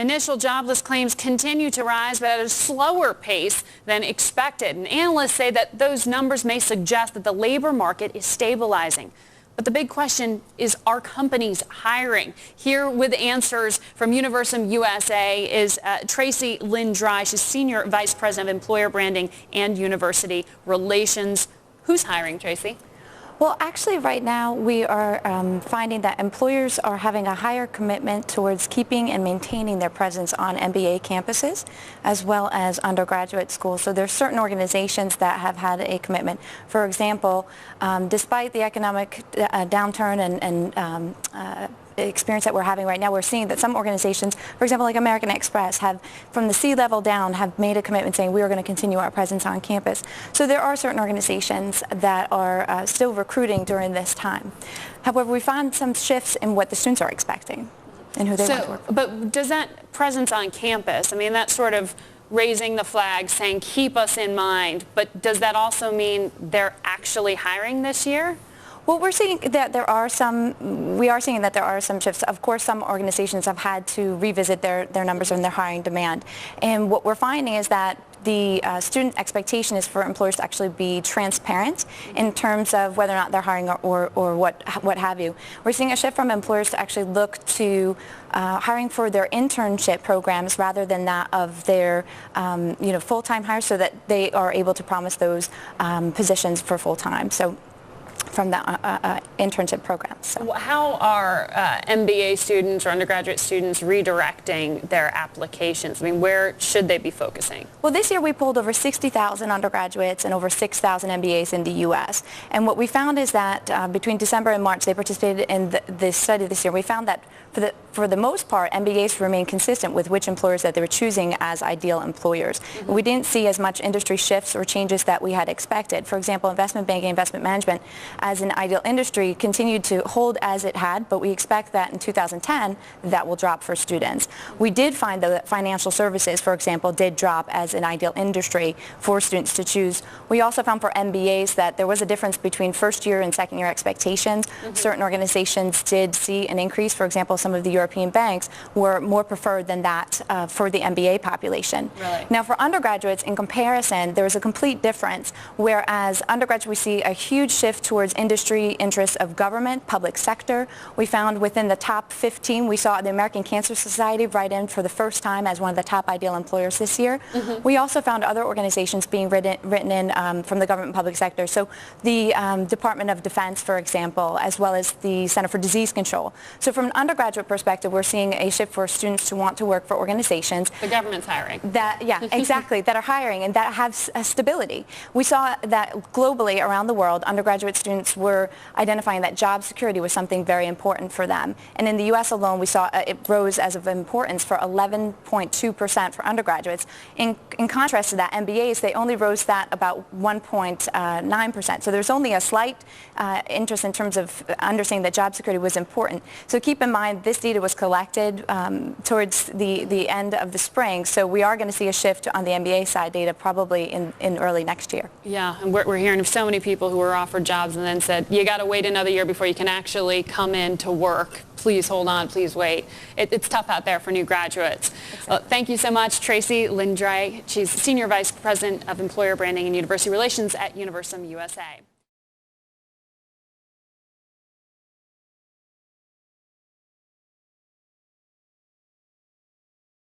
Initial jobless claims continue to rise, but at a slower pace than expected. And analysts say that those numbers may suggest that the labor market is stabilizing. But the big question is, are companies hiring? Here with answers from Universum USA is Tracy Lynn Drye. She's Senior Vice President of Employer Branding and University Relations. Who's hiring, Tracy? Well, actually, right now, we are finding that employers are having a higher commitment towards keeping and maintaining their presence on MBA campuses, as well as undergraduate schools. So there are certain organizations that have had a commitment. For example, despite the economic downturn and experience that we're having right now, we're seeing that some organizations, for example, like American Express, have, from the C-level down, have made a commitment saying we are going to continue our presence on campus. So there are certain organizations that are still recruiting during this time. However, we found some shifts in what the students are expecting and who they want to work for. But does that presence on campus, I mean, that's sort of raising the flag, saying keep us in mind, but does that also mean they're actually hiring this year? Well, we're seeing that there are some shifts. Of course, some organizations have had to revisit their numbers and their hiring demand. And what we're finding is that the student expectation is for employers to actually be transparent in terms of whether or not they're hiring or what have you. We're seeing a shift from employers to actually look to hiring for their internship programs rather than that of their full-time hires, so that they are able to promise those positions for full-time. So from the internship programs. So. How are MBA students or undergraduate students redirecting their applications? I mean, where should they be focusing? Well, this year we pulled over 60,000 undergraduates and over 6,000 MBAs in the U.S. And what we found is that between December and March, they participated in this study this year. We found that for the most part, MBAs remain consistent with which employers that they were choosing as ideal employers. Mm-hmm. We didn't see as much industry shifts or changes that we had expected. For example, investment banking, investment management as an ideal industry continued to hold as it had, but we expect that in 2010 that will drop for students. We did find, though, that financial services, for example, did drop as an ideal industry for students to choose. We also found for MBAs that there was a difference between first year and second year expectations. Mm-hmm. Certain organizations did see an increase. For example, some of the European banks were more preferred than that for the MBA population. Really? Now, for undergraduates, in comparison, there was a complete difference, whereas undergraduates, we see a huge shift towards industry interests of government, public sector. We found within the top 15, we saw the American Cancer Society write in for the first time as one of the top ideal employers this year. Mm-hmm. We also found other organizations being written in from the government and public sector. So the Department of Defense, for example, as well as the Center for Disease Control. So from an undergraduate perspective, we're seeing a shift for students to want to work for organizations. The government's hiring. Yeah, exactly, that are hiring and that have stability. We saw that globally around the world, undergraduate students were identifying that job security was something very important for them. And in the U.S. alone, we saw it rose as of importance for 11.2% for undergraduates. In contrast to that, MBAs, they only rose that about 1.9%. So there's only a slight interest in terms of understanding that job security was important. So keep in mind, this data was collected towards the end of the spring. So we are going to see a shift on the MBA side data probably in early next year. Yeah, and we're hearing of so many people who were offered jobs and then said, you got to wait another year before you can actually come in to work. Please hold on, please wait. It's tough out there for new graduates. Exactly. Thank you so much, Tracy Lynn Drye. She's Senior Vice President of Employer Branding and University Relations at Universum USA.